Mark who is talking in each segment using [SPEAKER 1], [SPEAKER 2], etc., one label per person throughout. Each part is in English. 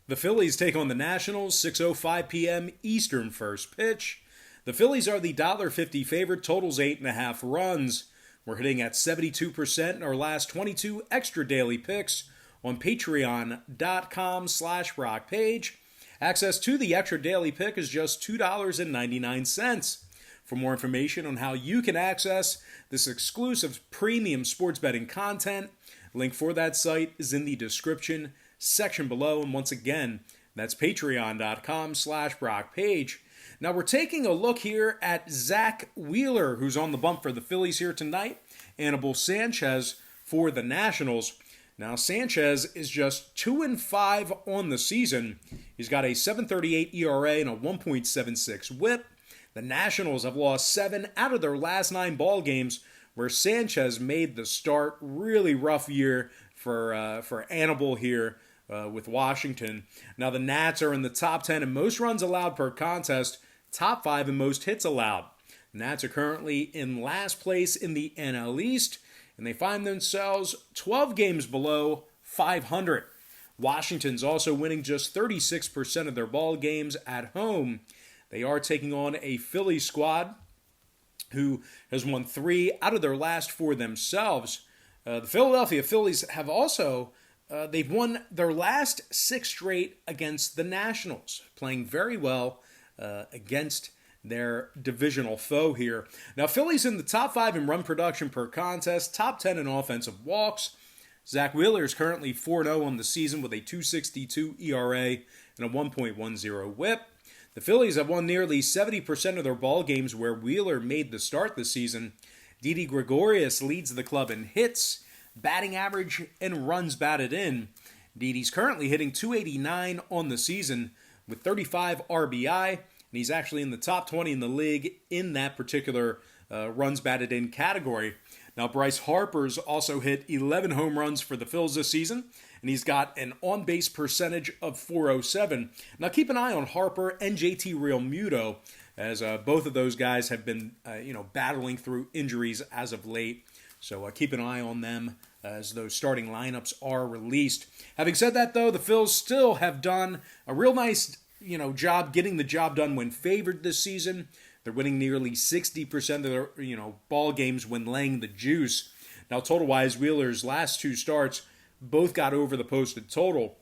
[SPEAKER 1] The Phillies take on the Nationals, 6:05 p.m. Eastern first pitch. The Phillies are the $1.50 favorite, totals 8.5 runs. We're hitting at 72% in our last 22 extra daily picks on patreon.com/rockpage. Access to the extra daily pick is just $2.99. For more information on how you can access this exclusive premium sports betting content, link for that site is in the description section below. And once again, that's patreon.com/rockpage. Now we're taking a look here at Zach Wheeler, who's on the bump for the Phillies here tonight. Anibal Sanchez for the Nationals. Now Sanchez is just 2-5 on the season. He's got a 7.38 ERA and a 1.76 WHIP. The Nationals have lost 7 out of their last 9 ball games, where Sanchez made the start. Really rough year for Anibal here with Washington. Now the Nats are in the top 10 in most runs allowed per contest, top 5 in most hits allowed. The Nats are currently in last place in the NL East, and they find themselves 12 games below 500. Washington's also winning just 36% of their ball games at home. They are taking on a Phillies squad who has won 3 out of their last 4 themselves. The Philadelphia Phillies have also they've won their last 6 straight against the Nationals, playing very well against their divisional foe here. Now, Phillies in the top 5 in run production per contest, top 10 in offensive walks. Zach Wheeler is currently 4-0 on the season with a 2.62 ERA and a 1.10 WHIP. The Phillies have won nearly 70% of their ball games where Wheeler made the start this season. Didi Gregorius leads the club in hits, batting average, and runs batted in. Didi's currently hitting .289 on the season with 35 RBI, and he's actually in the top 20 in the league in that particular runs batted in category. Now, Bryce Harper's also hit 11 home runs for the Phils this season, and he's got an on-base percentage of .407. Now, keep an eye on Harper and JT Realmuto, as both of those guys have been, battling through injuries as of late. So keep an eye on them as those starting lineups are released. Having said that, though, the Phils still have done a real nice, job getting the job done when favored this season. They're winning nearly 60% of their, ball games when laying the juice. Now, total-wise, Wheeler's last 2 starts both got over the posted total.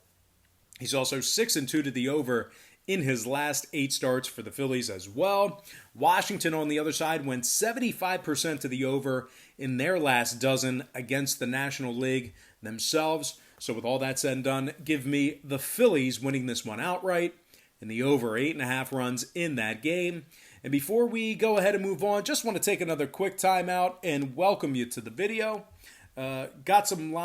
[SPEAKER 1] He's also 6-2 to the over in his last 8 starts for the Phillies as well. Washington, on the other side, went 75% to the over in their last dozen against the National League themselves. So with all that said and done, give me the Phillies winning this one outright and the over 8.5 runs in that game. And before we go ahead and move on, just want to take another quick time out and welcome you to the video. Got some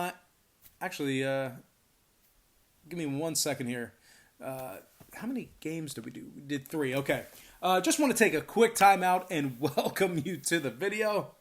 [SPEAKER 1] Actually, give me 1 second here. How many games did we do? We did 3. Okay. Just want to take a quick time out and welcome you to the video.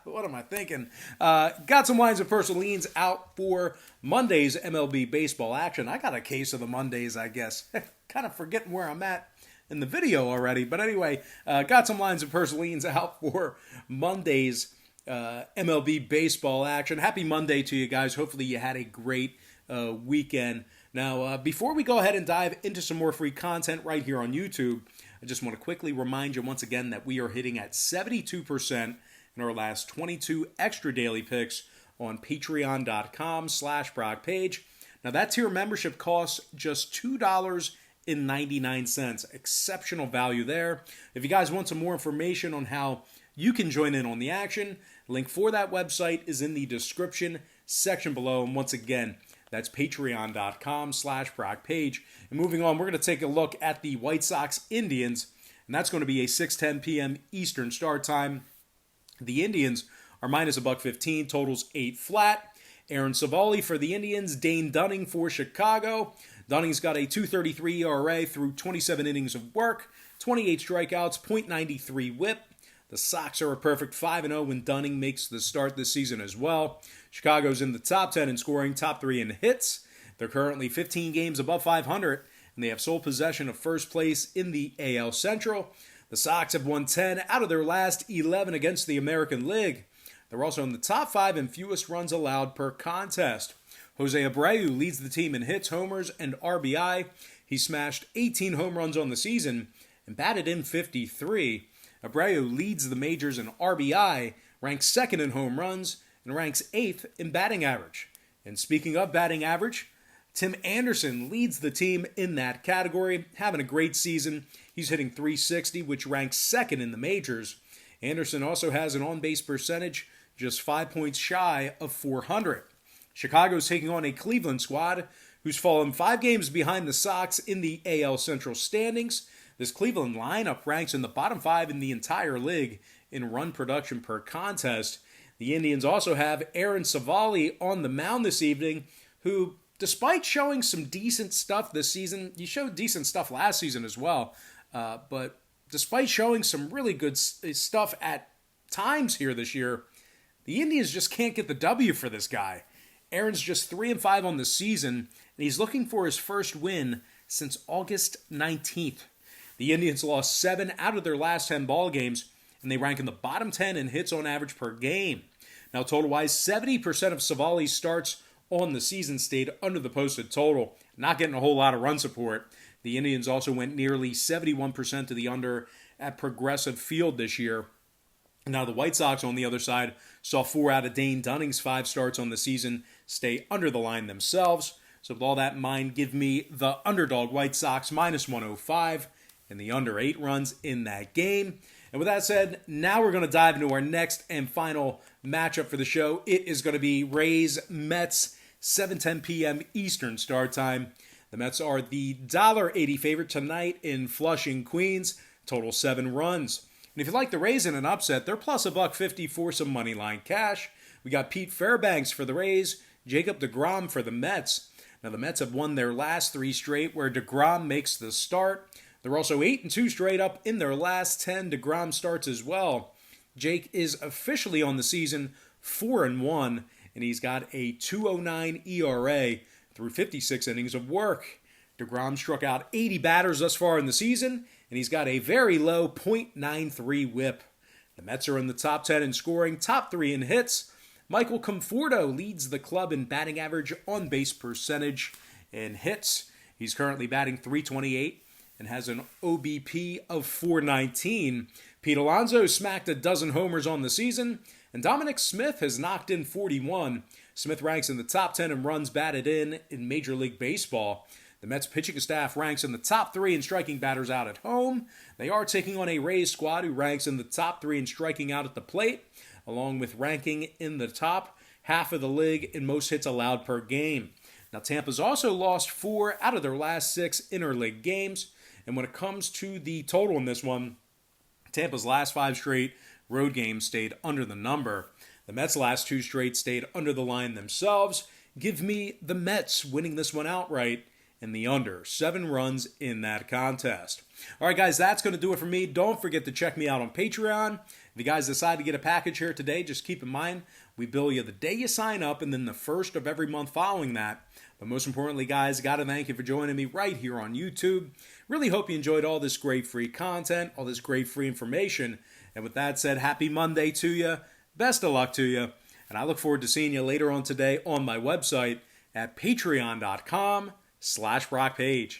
[SPEAKER 1] What am I thinking? Got some lines of personal leans out for Monday's MLB baseball action. I got a case of the Mondays, I guess. Kind of forgetting where I'm at in the video already. But anyway, got some lines of personal leans out for Monday's MLB baseball action. Happy Monday to you guys. Hopefully you had a great weekend. Now, before we go ahead and dive into some more free content right here on YouTube, I just want to quickly remind you once again that we are hitting at 72% in our last 22 extra daily picks on patreon.com/BrockPage. Now, that tier membership costs just $2.99. Exceptional value there. If you guys want some more information on how you can join in on the action, link for that website is in the description section below. And once again, that's patreon.com/BrockPage. And moving on, we're going to take a look at the White Sox Indians, and that's going to be a 6:10 p.m. Eastern start time. The Indians are minus $1.15, totals 8 flat. Aaron Savali for the Indians, Dane Dunning for Chicago. Dunning's got a 2.33 ERA through 27 innings of work, 28 strikeouts, .93 WHIP. The Sox are a perfect 5-0 when Dunning makes the start this season as well. Chicago's in the top 10 in scoring, top 3 in hits. They're currently 15 games above 500, and they have sole possession of first place in the AL Central. The Sox have won 10 out of their last 11 against the American League. They're also in the top 5 in fewest runs allowed per contest. Jose Abreu leads the team in hits, homers, and RBI. He smashed 18 home runs on the season and batted in 53. Abreu leads the majors in RBI, ranks second in home runs, and ranks 8th in batting average. And speaking of batting average, Tim Anderson leads the team in that category, having a great season. He's hitting .360, which ranks second in the majors. Anderson also has an on-base percentage just 5 points shy of .400. Chicago's taking on a Cleveland squad who's fallen 5 games behind the Sox in the AL Central standings. This Cleveland lineup ranks in the bottom 5 in the entire league in run production per contest. The Indians also have Aaron Savali on the mound this evening, who, despite showing some decent stuff this season, he showed decent stuff last season as well, but despite showing some really good stuff at times here this year, the Indians just can't get the W for this guy. Aaron's just 3-5 on the season, and he's looking for his first win since August 19th. The Indians lost 7 out of their last 10 ball games, and they rank in the bottom 10 in hits on average per game. Now, total-wise, 70% of Savali's starts on the season stayed under the posted total, not getting a whole lot of run support. The Indians also went nearly 71% to the under at Progressive Field this year. Now, the White Sox, on the other side, saw 4 out of Dane Dunning's 5 starts on the season stay under the line themselves. So with all that in mind, give me the underdog White Sox minus 105 and the under 8 runs in that game. And with that said, now we're going to dive into our next and final matchup for the show. It is going to be Rays-Mets, 7:10 p.m. Eastern start time. The Mets are the $1.80 favorite tonight in Flushing, Queens. Total 7 runs. And if you like the Rays in an upset, they're plus $1.50 for some money line cash. We got Pete Fairbanks for the Rays, Jacob deGrom for the Mets. Now the Mets have won their last 3 straight where deGrom makes the start. They're also 8-2 straight up in their last 10 deGrom starts as well. Jake is officially on the season 4-1, and he's got a 2.09 ERA through 56 innings of work. deGrom struck out 80 batters thus far in the season, and he's got a very low .93 whip. The Mets are in the top 10 in scoring, top 3 in hits. Michael Conforto leads the club in batting average, on-base percentage, and hits. He's currently batting .328 and has an OBP of .419. Pete Alonso smacked a dozen homers on the season, and Dominic Smith has knocked in 41. Smith ranks in the top 10 in runs batted in Major League Baseball. The Mets pitching staff ranks in the top 3 in striking batters out at home. They are taking on a Rays squad who ranks in the top 3 in striking out at the plate, along with ranking in the top half of the league in most hits allowed per game. Now, Tampa's also lost 4 out of their last 6 interleague games. And when it comes to the total in this one, Tampa's last 5 straight road games stayed under the number. The Mets' last 2 straight stayed under the line themselves. Give me the Mets winning this one outright and the under. 7 runs in that contest. All right, guys, that's going to do it for me. Don't forget to check me out on Patreon. If you guys decide to get a package here today, just keep in mind, we bill you the day you sign up and then the first of every month following that. But most importantly, guys, got to thank you for joining me right here on YouTube. Really hope you enjoyed all this great free content, all this great free information. And with that said, happy Monday to you. Best of luck to you. And I look forward to seeing you later on today on my website at patreon.com/BrockPage.